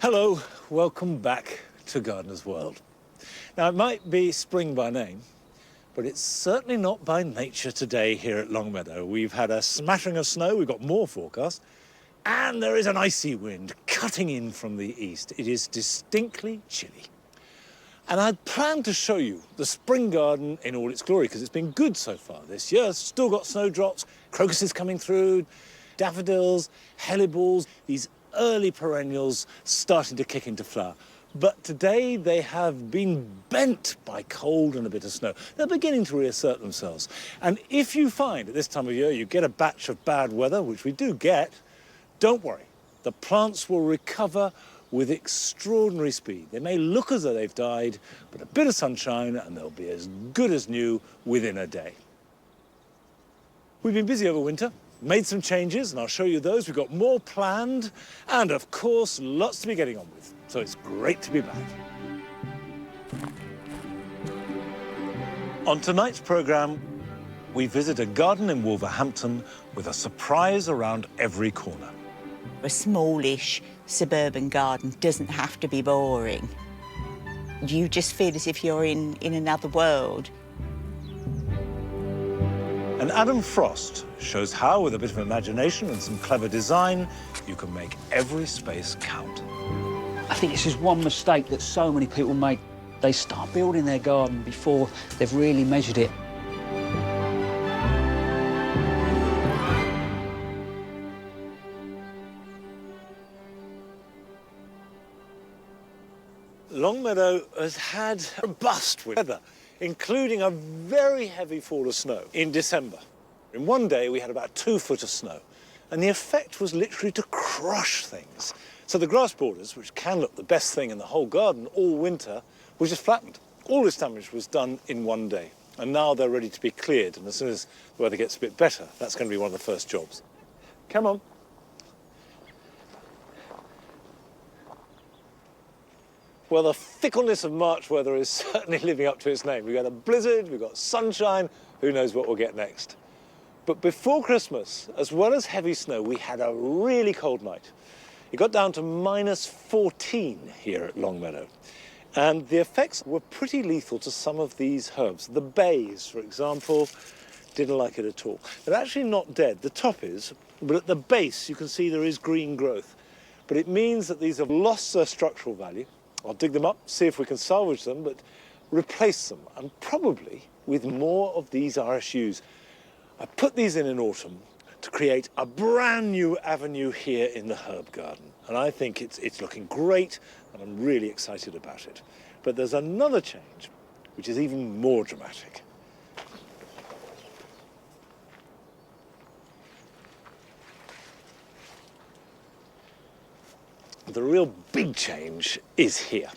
Hello, welcome back to Gardener's World. Now, it might be spring by name, but it's certainly not by nature today here at Longmeadow. We've had a smattering of snow, we've got more forecast, and there is an icy wind cutting in from the east. It is distinctly chilly. And I'd planned to show you the spring garden in all its glory, because it's been good so far this year. Still got snowdrops, crocuses coming through, daffodils, helleborus, these early perennials starting to kick into flower. But today they have been bent by cold and a bit of snow. They're beginning to reassert themselves. And if you find at this time of year you get a batch of bad weather, which we do get, don't worry. The plants will recover with extraordinary speed. They may look as though they've died, but a bit of sunshine and they'll be as good as new within a day. We've been busy over winter, made some changes, and I'll show you those. We've got more planned, and of course, lots to be getting on with. So it's great to be back. On tonight's programme, we visit a garden in Wolverhampton with a surprise around every corner. A smallish suburban garden doesn't have to be boring. You just feel as if you're in another world. And Adam Frost shows how, with a bit of imagination and some clever design, you can make every space count. I think this is one mistake that so many people make. They start building their garden before they've really measured it. Longmeadow has had robust weather, including a very heavy fall of snow in December. In one day, we had about 2 foot of snow, and the effect was literally to crush things. So the grass borders, which can look the best thing in the whole garden all winter, were just flattened. All this damage was done in one day, and now they're ready to be cleared, and as soon as the weather gets a bit better, that's going to be one of the first jobs. Come on. Well, the fickleness of March weather is certainly living up to its name. We've got a blizzard, we've got sunshine, who knows what we'll get next. But before Christmas, as well as heavy snow, we had a really cold night. It got down to -14 here at Longmeadow. And the effects were pretty lethal to some of these herbs. The bays, for example, didn't like it at all. They're actually not dead, the top is, but at the base you can see there is green growth. But it means that these have lost their structural value. I'll dig them up, see if we can salvage them, but replace them, and probably with more of these RSUs. I put these in autumn to create a brand new avenue here in the herb garden. And I think it's looking great, and I'm really excited about it. But there's another change, which is even more dramatic. The real big change is here.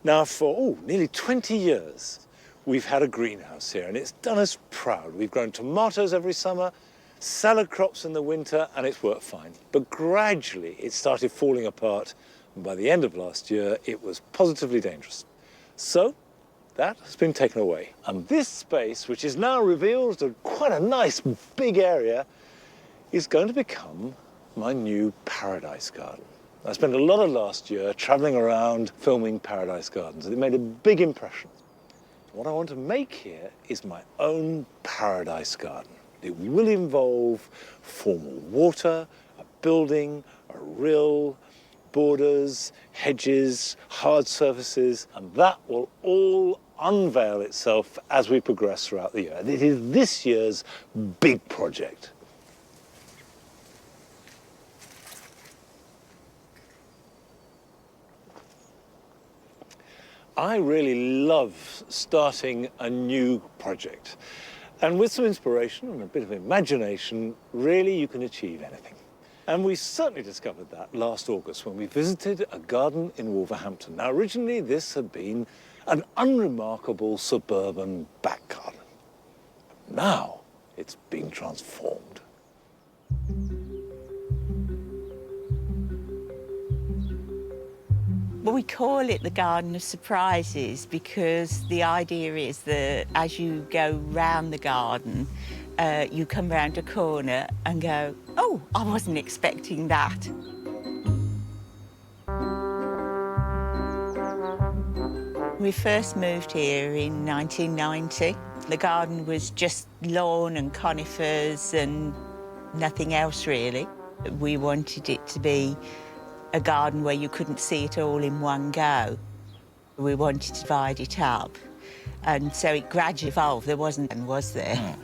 Now, for nearly 20 years, we've had a greenhouse here, and it's done us proud. We've grown tomatoes every summer, salad crops in the winter, and it's worked fine. But gradually, it started falling apart, and by the end of last year, it was positively dangerous. So, that has been taken away. And this space, which is now revealed as quite a nice big area, is going to become my new paradise garden. I spent a lot of last year travelling around filming paradise gardens, and it made a big impression. What I want to make here is my own paradise garden. It will involve formal water, a building, a rill, borders, hedges, hard surfaces, and that will all unveil itself as we progress throughout the year. It is this year's big project. I really love starting a new project. And with some inspiration and a bit of imagination, really you can achieve anything. And we certainly discovered that last August when we visited a garden in Wolverhampton. Now, originally this had been an unremarkable suburban back garden. Now it's being transformed. Well, we call it the Garden of Surprises because the idea is that as you go round the garden, you come round a corner and go, oh, I wasn't expecting that. We first moved here in 1990. The garden was just lawn and conifers and nothing else really. We wanted it to be a garden where you couldn't see it all in one go. We wanted to divide it up, and so it gradually evolved. There wasn't, and was there?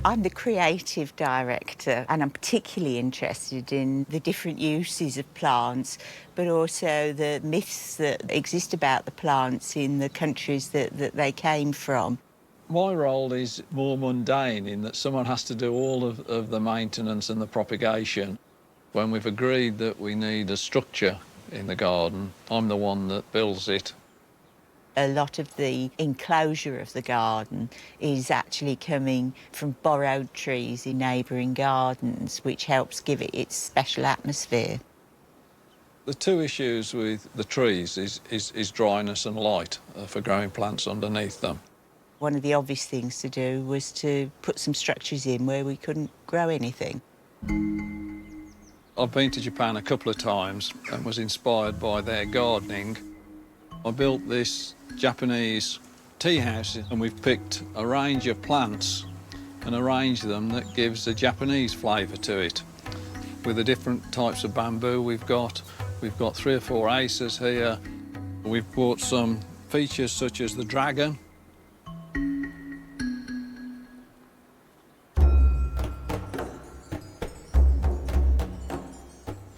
I'm the creative director, and I'm particularly interested in the different uses of plants, but also the myths that exist about the plants in the countries that they came from. My role is more mundane in that someone has to do all of the maintenance and the propagation. When we've agreed that we need a structure in the garden, I'm the one that builds it. A lot of the enclosure of the garden is actually coming from borrowed trees in neighbouring gardens, which helps give it its special atmosphere. The two issues with the trees is dryness and light for growing plants underneath them. One of the obvious things to do was to put some structures in where we couldn't grow anything. I've been to Japan a couple of times and was inspired by their gardening. I built this Japanese tea house and we've picked a range of plants and arranged them that gives a Japanese flavour to it. With the different types of bamboo we've got 3 or 4 aces here. We've brought some features such as the dragon.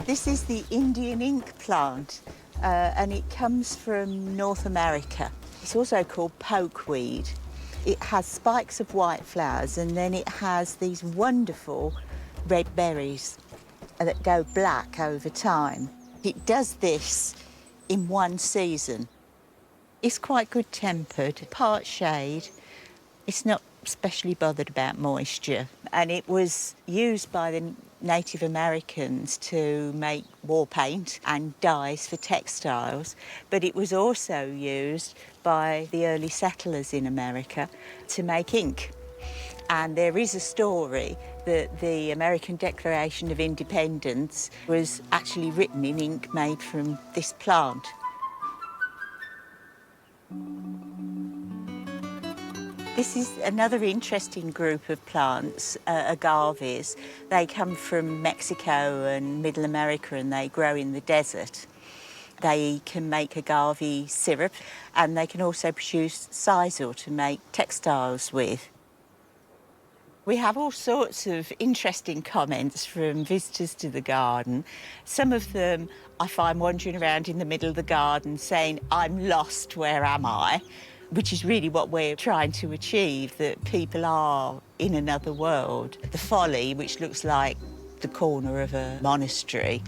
This is the Indian ink plant, and it comes from North America. It's also called pokeweed. It has spikes of white flowers, and then it has these wonderful red berries that go black over time. It does this in one season. It's quite good-tempered, part shade. It's not especially bothered about moisture, and it was used by the Native Americans to make war paint and dyes for textiles, but it was also used by the early settlers in America to make ink. And there is a story that the American Declaration of Independence was actually written in ink made from this plant. This is another interesting group of plants, agaves. They come from Mexico and Middle America and they grow in the desert. They can make agave syrup and they can also produce sisal to make textiles with. We have all sorts of interesting comments from visitors to the garden. Some of them I find wandering around in the middle of the garden saying, "I'm lost, where am I?" Which is really what we're trying to achieve, that people are in another world. The folly, which looks like the corner of a monastery,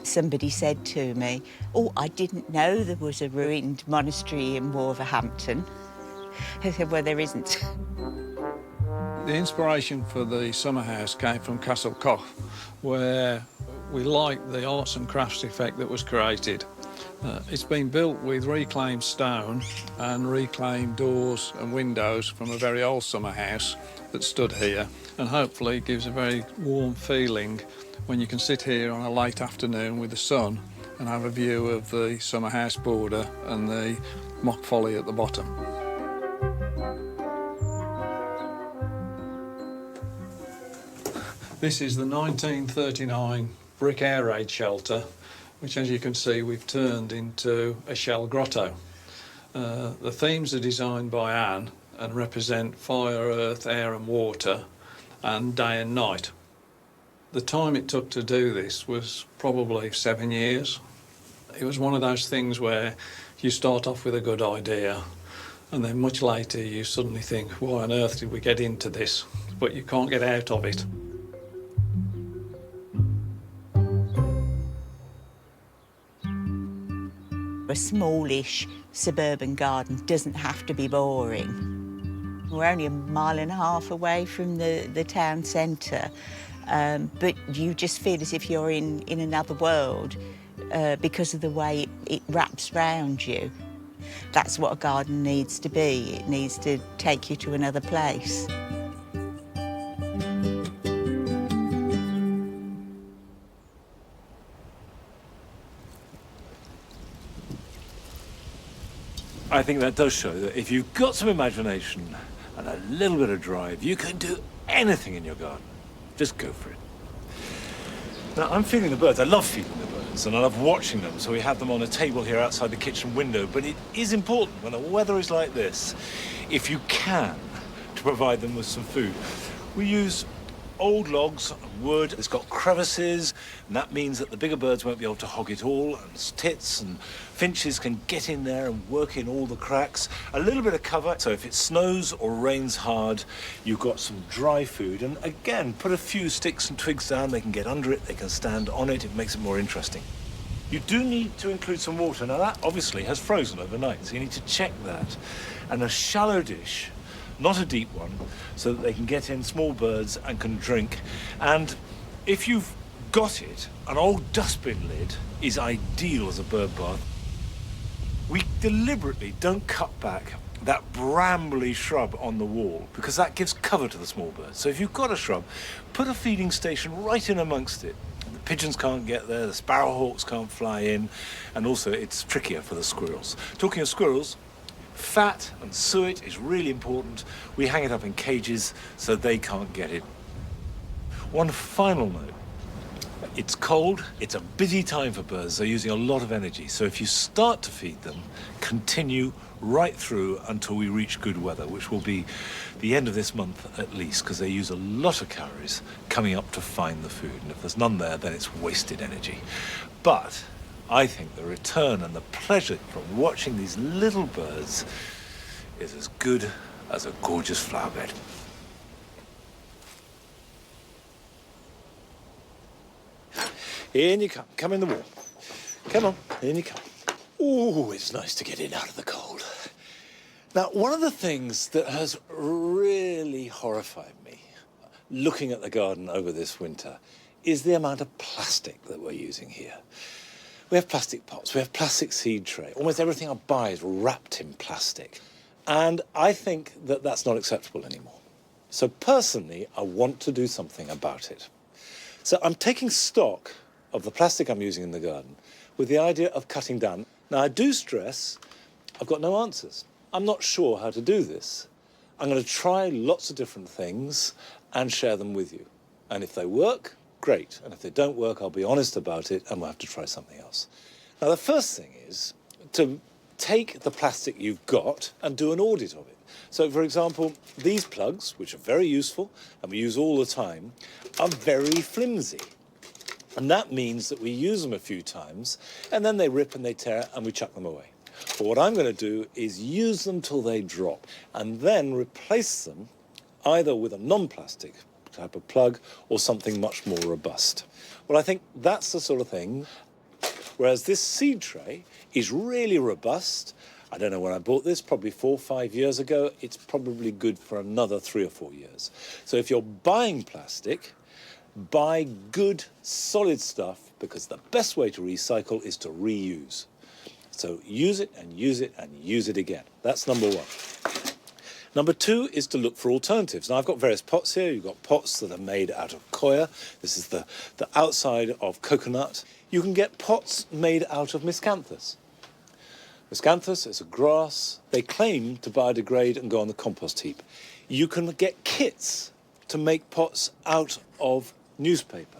somebody said to me, "Oh, I didn't know there was a ruined monastery in Wolverhampton." I said, "Well, there isn't." The inspiration for the summer house came from Castle Koch, where we liked the arts and crafts effect that was created. It's been built with reclaimed stone and reclaimed doors and windows from a very old summer house that stood here, and hopefully gives a very warm feeling when you can sit here on a late afternoon with the sun and have a view of the summer house border and the mock folly at the bottom. This is the 1939 brick air raid shelter, which, as you can see, we've turned into a shell grotto. The themes are designed by Anne and represent fire, earth, air and water, and day and night. The time it took to do this was probably 7 years. It was one of those things where you start off with a good idea, and then much later you suddenly think, why on earth did we get into this? But you can't get out of it. A smallish suburban garden doesn't have to be boring. We're only 1.5 miles away from the town centre, but you just feel as if you're in another world because of the way it wraps round you. That's what a garden needs to be. It needs to take you to another place. I think that does show that if you've got some imagination and a little bit of drive, you can do anything in your garden. Just go for it. Now, I'm feeding the birds. I love feeding the birds, and I love watching them. So we have them on a table here outside the kitchen window. But it is important when the weather is like this, if you can, to provide them with some food. We use old logs, wood. It's got crevices, and that means that the bigger birds won't be able to hog it all, and tits and finches can get in there and work in all the cracks. A little bit of cover, so if it snows or rains hard, you've got some dry food. And again, put a few sticks and twigs down, they can get under it, they can stand on it, it makes it more interesting. You do need to include some water. Now that obviously has frozen overnight, so you need to check that. And a shallow dish, not a deep one, so that they can get in small birds and can drink. And if you've got it, an old dustbin lid is ideal as a bird bath. We deliberately don't cut back that brambly shrub on the wall because that gives cover to the small birds. So if you've got a shrub, put a feeding station right in amongst it. The pigeons can't get there, the sparrowhawks can't fly in, and also it's trickier for the squirrels. Talking of squirrels, fat and suet is really important. We hang it up in cages so they can't get it. One final note. It's cold, it's a busy time for birds. They're using a lot of energy. So if you start to feed them, continue right through until we reach good weather, which will be the end of this month at least, because they use a lot of calories coming up to find the food. And if there's none there, then it's wasted energy. But I think the return and the pleasure from watching these little birds is as good as a gorgeous flower bed. In you come. Come in the warm. Come on, in you come. Ooh, it's nice to get in out of the cold. Now, one of the things that has really horrified me looking at the garden over this winter is the amount of plastic that we're using here. We have plastic pots, we have plastic seed tray. Almost everything I buy is wrapped in plastic. And I think that that's not acceptable anymore. So personally, I want to do something about it. So I'm taking stock of the plastic I'm using in the garden with the idea of cutting down. Now, I do stress I've got no answers. I'm not sure how to do this. I'm going to try lots of different things and share them with you. And if they work, great. And if they don't work, I'll be honest about it and we'll have to try something else. Now, the first thing is to take the plastic you've got and do an audit of it. So, for example, these plugs, which are very useful and we use all the time, are very flimsy. And that means that we use them a few times and then they rip and they tear and we chuck them away. But what I'm going to do is use them till they drop and then replace them either with a non-plastic type of plug or something much more robust. Well, I think that's the sort of thing. Whereas this seed tray is really robust. I don't know when I bought this, probably 4 or 5 years ago. It's probably good for another 3 or 4 years. So if you're buying plastic, buy good, solid stuff, because the best way to recycle is to reuse. So use it and use it and use it again. That's number one. Number two is to look for alternatives. Now, I've got various pots here. You've got pots that are made out of coir. This is the outside of coconut. You can get pots made out of miscanthus. Miscanthus is a grass. They claim to biodegrade and go on the compost heap. You can get kits to make pots out of newspaper.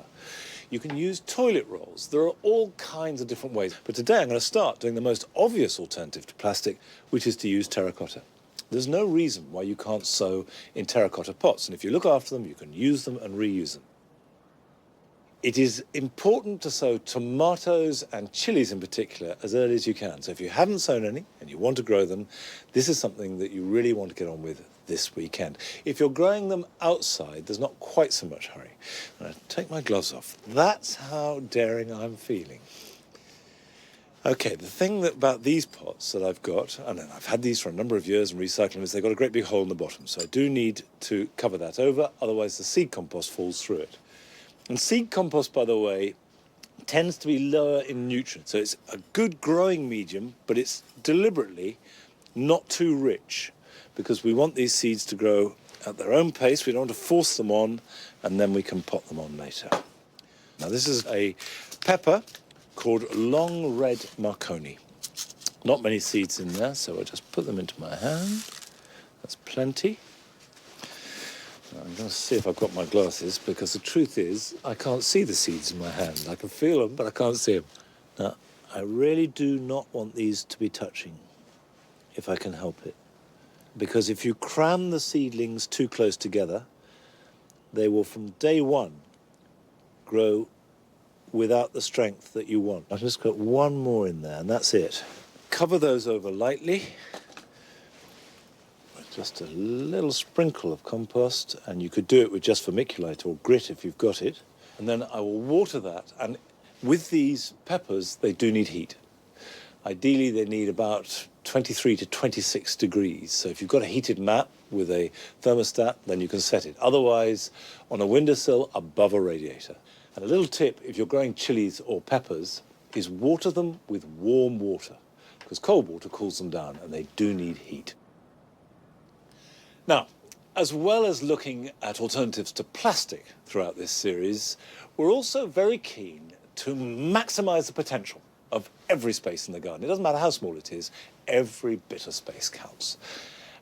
You can use toilet rolls. There are all kinds of different ways. But today I'm going to start doing the most obvious alternative to plastic, which is to use terracotta. There's no reason why you can't sow in terracotta pots. And if you look after them, you can use them and reuse them. It is important to sow tomatoes and chilies in particular as early as you can. So if you haven't sown any and you want to grow them, this is something that you really want to get on with this weekend. If you're growing them outside, there's not quite so much hurry. And I take my gloves off. That's how daring I'm feeling. Okay, the thing about these pots that I've got, and I've had these for a number of years and recycling them, is they've got a great big hole in the bottom. So I do need to cover that over, otherwise the seed compost falls through it. And seed compost, by the way, tends to be lower in nutrients. So it's a good growing medium, but it's deliberately not too rich because we want these seeds to grow at their own pace. We don't want to force them on, and then we can pot them on later. Now, this is a pepper called long red Marconi. Not many seeds in there, so I'll just put them into my hand. That's plenty. Now, I'm going to see if I've got my glasses, because the truth is, I can't see the seeds in my hand. I can feel them, but I can't see them. Now, I really do not want these to be touching, if I can help it. Because if you cram the seedlings too close together, they will, from day one, grow without the strength that you want. I've just got one more in there, and that's it. Cover those over lightly. Just a little sprinkle of compost, and you could do it with just vermiculite or grit if you've got it. And then I will water that, and with these peppers, they do need heat. Ideally, they need about 23 to 26 degrees. So if you've got a heated mat with a thermostat, then you can set it. Otherwise, on a windowsill above a radiator. And a little tip, if you're growing chilies or peppers, is water them with warm water, because cold water cools them down, and they do need heat. Now, as well as looking at alternatives to plastic throughout this series, we're also very keen to maximise the potential of every space in the garden. It doesn't matter how small it is, every bit of space counts.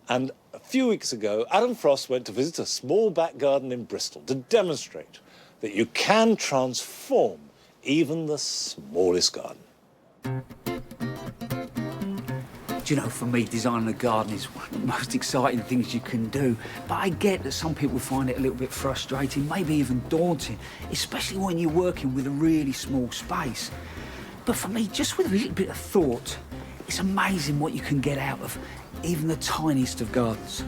And a few weeks ago, Adam Frost went to visit a small back garden in Bristol to demonstrate that you can transform even the smallest garden. Do you know, for me, designing a garden is one of the most exciting things you can do. But I get that some people find it a little bit frustrating, maybe even daunting, especially when you're working with a really small space. But for me, just with a little bit of thought, it's amazing what you can get out of even the tiniest of gardens.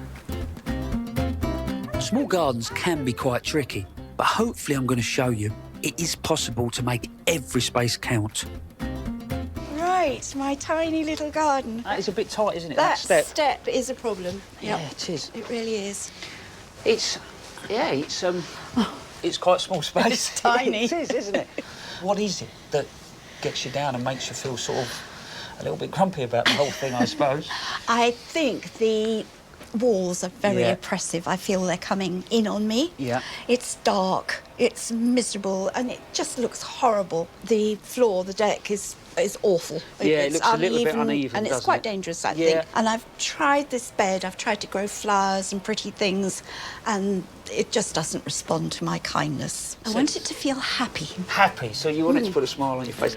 Small gardens can be quite tricky, but hopefully I'm going to show you it is possible to make every space count. Right, my tiny little garden. That is a bit tight, isn't it? That step is a problem. Yeah, Yep. it is. It really is. It's quite a small space. It's tiny. It is, isn't it? What is it that gets you down and makes you feel sort of a little bit grumpy about the whole thing, I suppose? I think the walls are very oppressive. I feel they're coming in on me. Yeah. It's dark, it's miserable, and it just looks horrible. The floor, the deck is awful. Yeah, it's it looks a little bit uneven, and it's doesn't quite it? dangerous, I Yeah. think. And I've tried this bed, I've tried to grow flowers and pretty things, and it just doesn't respond to my kindness. I want it to feel happy. Happy, so you want it to put a smile on your face.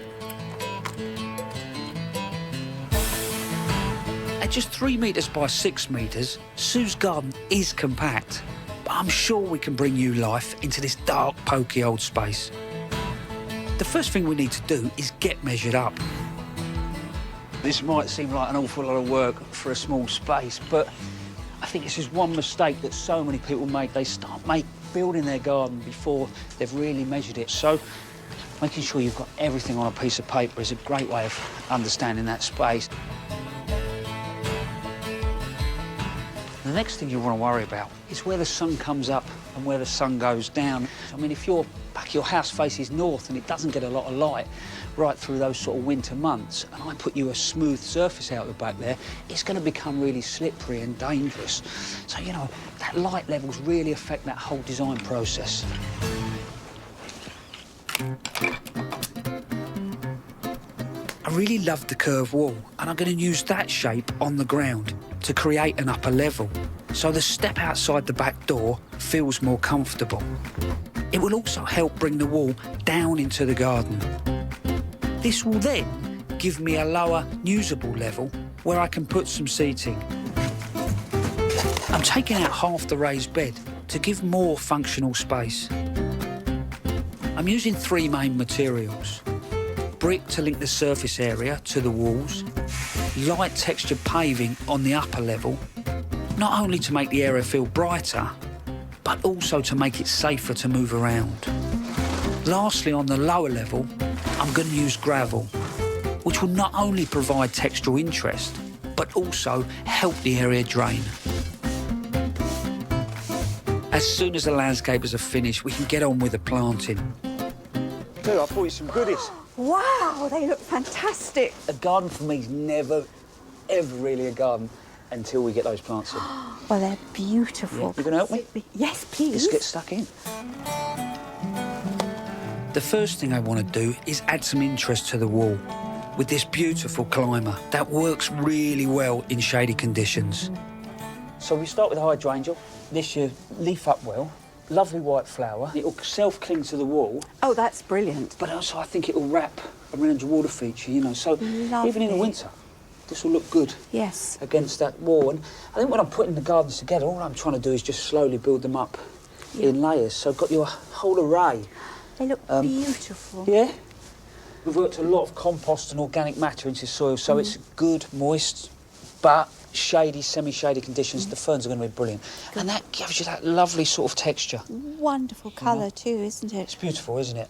At just 3 metres by 6 metres, Sue's garden is compact, but I'm sure we can bring new life into this dark, poky old space. The first thing we need to do is get measured up. This might seem like an awful lot of work for a small space, but I think this is one mistake that so many people make. They start building their garden before they've really measured it. So making sure you've got everything on a piece of paper is a great way of understanding that space. The next thing you want to worry about is where the sun comes up and where the sun goes down. I mean, if your house faces north and it doesn't get a lot of light right through those sort of winter months, and I put you a smooth surface out the back there, it's going to become really slippery and dangerous. So, you know, that light levels really affect that whole design process. I really love the curved wall, and I'm going to use that shape on the ground to create an upper level, so the step outside the back door feels more comfortable. It will also help bring the wall down into the garden. This will then give me a lower, usable level where I can put some seating. I'm taking out half the raised bed to give more functional space. I'm using 3 main materials. Brick to link the surface area to the walls, light textured paving on the upper level, not only to make the area feel brighter, but also to make it safer to move around. Lastly, on the lower level, I'm going to use gravel, which will not only provide textural interest, but also help the area drain. As soon as the landscapers are finished, we can get on with the planting. Look, I brought you some goodies. Wow, they look fantastic. A garden for me is never, ever really a garden until we get those plants in. Well, they're beautiful. Yeah. You going to help me? Yes, please. Let's get stuck in. The first thing I want to do is add some interest to the wall. with this beautiful climber that works really well in shady conditions. So we start with hydrangea. This year, leaf up well. Lovely white flower. It'll self-cling to the wall. Oh, that's brilliant. But also I think it'll wrap around your water feature, you know. So even in the winter, this will look good. Yes. Against that wall. And I think when I'm putting the gardens together, all I'm trying to do is just slowly build them up in layers. So I've got your whole array. They look beautiful. Yeah. We've worked a lot of compost and organic matter into soil, so it's good, moist, but shady, semi-shady conditions. The ferns are going to be brilliant. Good. And that gives you that lovely sort of texture. Wonderful colour too, isn't it? It's beautiful, isn't it?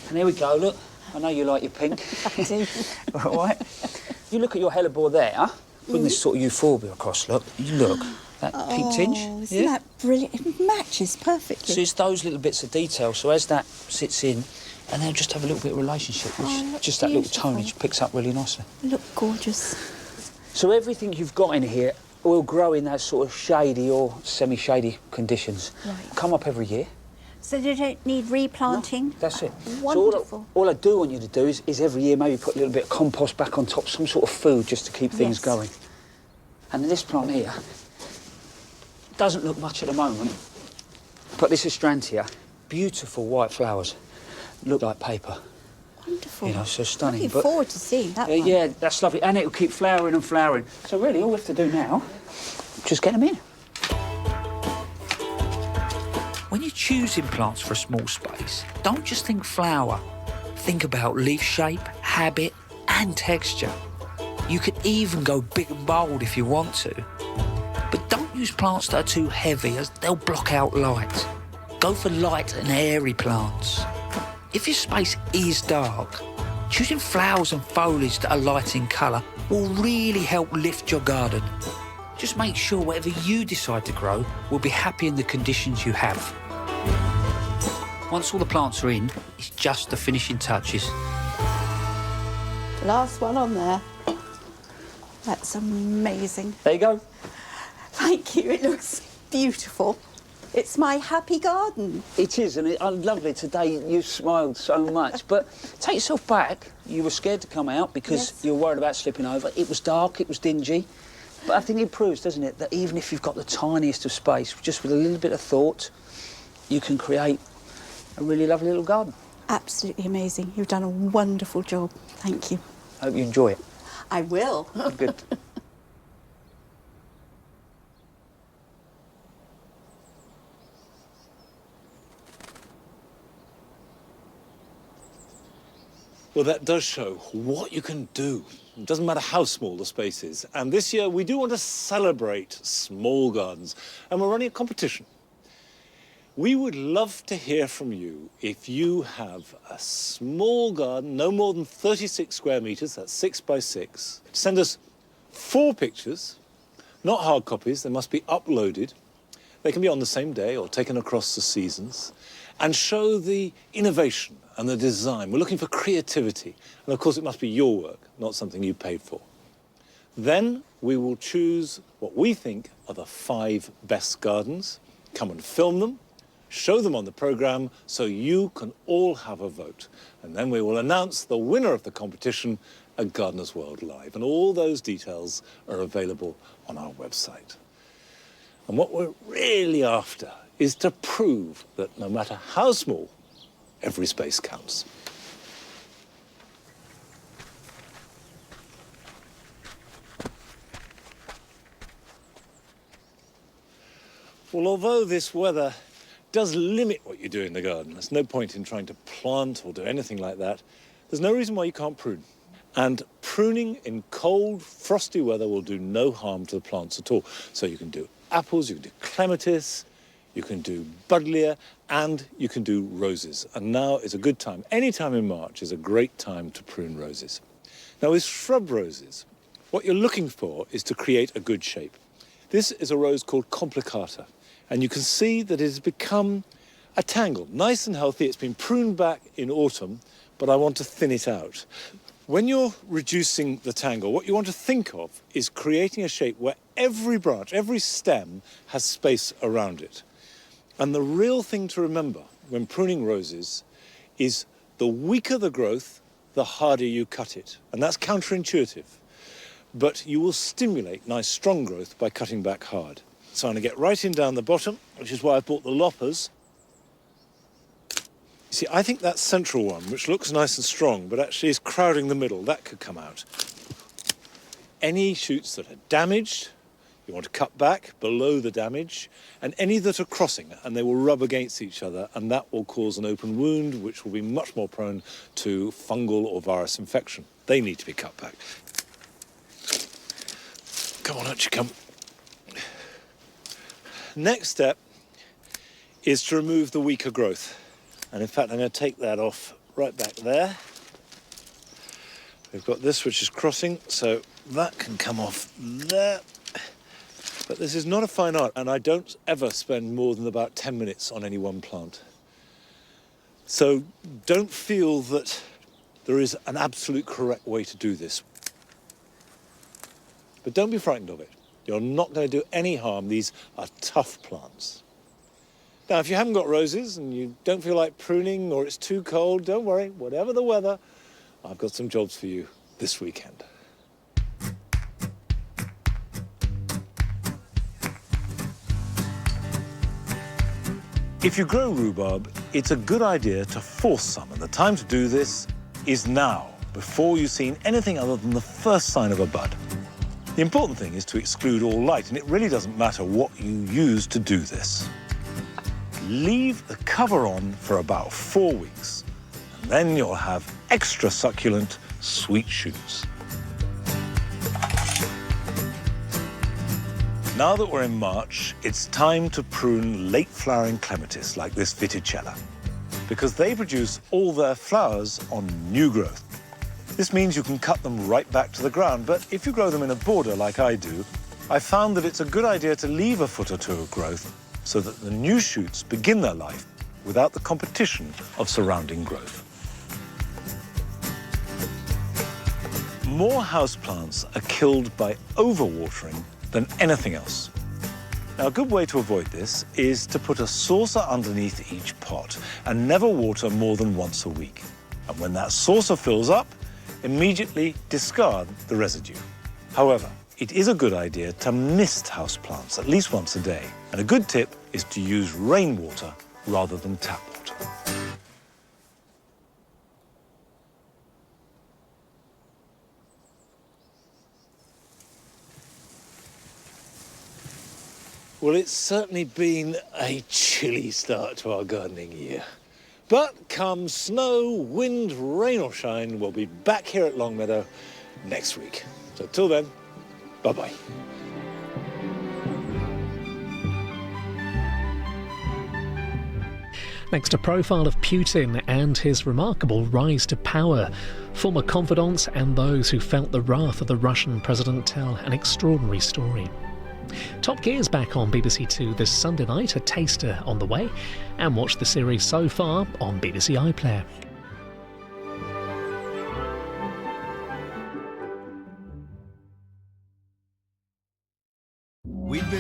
And here we go, look. I know you like your pink. I do. All right. You look at your hellebore there, putting this sort of euphorbia across, look. You look. That pink tinge. Isn't that brilliant? It matches perfectly. So it's those little bits of detail. So as that sits in, and they'll just have a little bit of relationship, which just that little tonage picks up really nicely. Look gorgeous. So everything you've got in here will grow in that sort of shady or semi-shady conditions. Right. Come up every year. So they don't need replanting? No, that's it. Wonderful. So all I do want you to do is every year maybe put a little bit of compost back on top, some sort of food just to keep things going. And this plant here doesn't look much at the moment, but this Astrantia, beautiful white flowers, look like paper. Wonderful. You know, so stunning. Looking forward to seeing that one. Yeah, that's lovely. And it'll keep flowering and flowering. So really, all we have to do now, just get them in. When you're choosing plants for a small space, don't just think flower. Think about leaf shape, habit, and texture. You could even go big and bold if you want to. But don't use plants that are too heavy, as they'll block out light. Go for light and airy plants. If your space is dark, choosing flowers and foliage that are light in colour will really help lift your garden. Just make sure whatever you decide to grow will be happy in the conditions you have. Once all the plants are in, it's just the finishing touches. Last one on there. That's amazing. There you go. Thank you. It looks beautiful. It's my happy garden. It is, and I love it. Today you smiled so much. But take yourself back. You were scared to come out because you were worried about slipping over. It was dark, it was dingy. But I think it proves, doesn't it, that even if you've got the tiniest of space, just with a little bit of thought, you can create a really lovely little garden. Absolutely amazing. You've done a wonderful job. Thank you. I hope you enjoy it. I will. Good. Well, that does show what you can do. It doesn't matter how small the space is. And this year, we do want to celebrate small gardens. And we're running a competition. We would love to hear from you if you have a small garden, no more than 36 square metres, that's 6 by 6. Send us 4 pictures, not hard copies, they must be uploaded. They can be on the same day or taken across the seasons, and show the innovation and the design. We're looking for creativity. And of course, it must be your work, not something you paid for. Then we will choose what we think are the 5 best gardens, come and film them, show them on the programme so you can all have a vote. And then we will announce the winner of the competition at Gardeners World Live. And all those details are available on our website. And what we're really after is to prove that no matter how small, every space counts. Well, although this weather does limit what you do in the garden, there's no point in trying to plant or do anything like that, there's no reason why you can't prune. And pruning in cold, frosty weather will do no harm to the plants at all. So you can do apples, you can do clematis, you can do buddleia, and you can do roses. And now is a good time. Any time in March is a great time to prune roses. Now, with shrub roses, what you're looking for is to create a good shape. This is a rose called complicata, and you can see that it has become a tangle, nice and healthy. It's been pruned back in autumn, but I want to thin it out. When you're reducing the tangle, what you want to think of is creating a shape where every branch, every stem has space around it. And the real thing to remember when pruning roses is the weaker the growth, the harder you cut it. And that's counterintuitive. But you will stimulate nice strong growth by cutting back hard. So I'm going to get right in down the bottom, which is why I bought the loppers. You see, I think that central one, which looks nice and strong, but actually is crowding the middle, that could come out. Any shoots that are damaged, you want to cut back below the damage, and any that are crossing, and they will rub against each other, and that will cause an open wound, which will be much more prone to fungal or virus infection. They need to be cut back. Come on, out you come. Next step is to remove the weaker growth. And in fact, I'm going to take that off right back there. We've got this which is crossing, so that can come off there. But this is not a fine art, and I don't ever spend more than about 10 minutes on any one plant. So don't feel that there is an absolute correct way to do this. But don't be frightened of it. You're not going to do any harm. These are tough plants. Now, if you haven't got roses and you don't feel like pruning or it's too cold, don't worry. Whatever the weather, I've got some jobs for you this weekend. If you grow rhubarb, it's a good idea to force some, and the time to do this is now, before you've seen anything other than the first sign of a bud. The important thing is to exclude all light, and it really doesn't matter what you use to do this. Leave the cover on for about 4 weeks, and then you'll have extra succulent, sweet shoots. Now that we're in March, it's time to prune late-flowering clematis like this Viticella, because they produce all their flowers on new growth. This means you can cut them right back to the ground, but if you grow them in a border like I do, I found that it's a good idea to leave a foot or two of growth so that the new shoots begin their life without the competition of surrounding growth. More houseplants are killed by overwatering than anything else. Now, a good way to avoid this is to put a saucer underneath each pot and never water more than once a week. And when that saucer fills up, immediately discard the residue. However, it is a good idea to mist houseplants at least once a day. And a good tip is to use rainwater rather than tap water. Well, it's certainly been a chilly start to our gardening year. But come snow, wind, rain or shine, we'll be back here at Longmeadow next week. So till then, bye-bye. Next, a profile of Putin and his remarkable rise to power. Former confidants and those who felt the wrath of the Russian president tell an extraordinary story. Top Gear's back on BBC Two this Sunday night, a taster on the way, and watch the series So Far on BBC iPlayer.